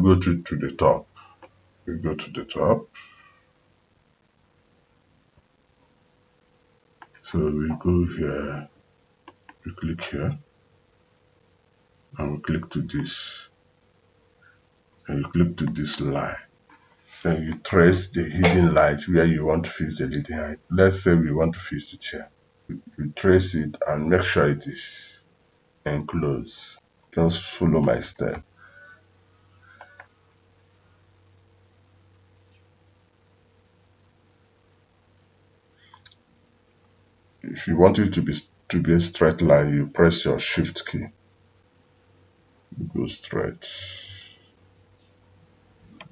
go to the top. We go to the top. So we go here, we click here, and we click to this. And you click to this line. Then you trace the hidden light where you want to fix the leading height. Let's say we want to fix it here. You trace it and make sure it is enclosed. Just follow my step. If you want it to be a straight line, you press your shift key. You go straight.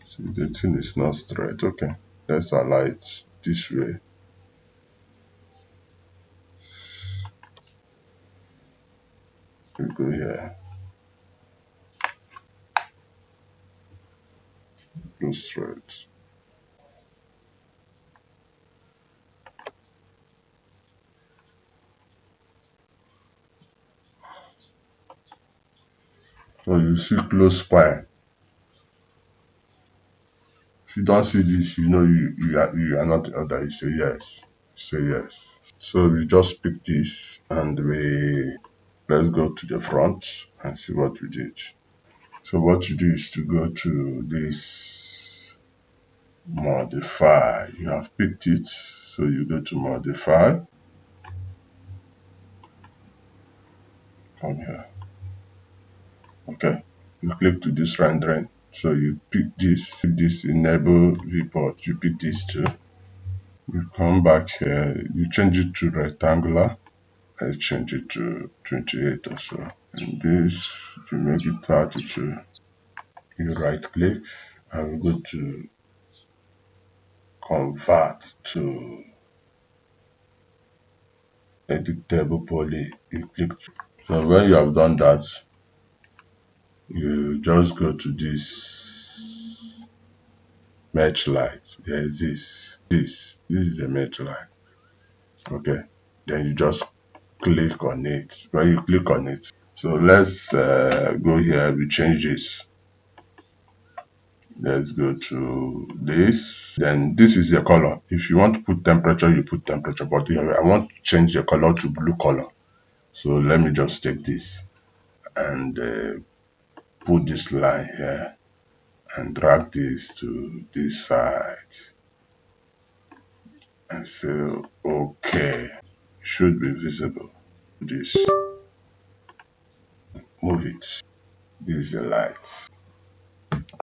See, the thing is not straight. Okay, let's allow it this way. We go here. Go straight. So you see close spine. If you don't see this, you know you are not the other. You say yes. Say yes. So we just pick this and let's go to the front and see what we did. So what you do is to go to this modify. You have picked it, so you go to modify. Come here. Okay. You click to this rendering. So you pick this enable viewport. You pick this too. You come back here. You change it to rectangular. I change it to 28 or so. And this, you make it 32. You right click and go to convert to editable poly. You click. So when you have done that, you just go to this match light. There's this is the match light. Okay. Then you just click on it. When you click on it, so let's go here. We change this. Let's go to this. Then this is the color. If you want to put temperature, you put temperature. But here, I want to change the color to blue color. So let me just take this and put this line here and drag this to this side. And say, okay, should be visible. This, move it. This is the light.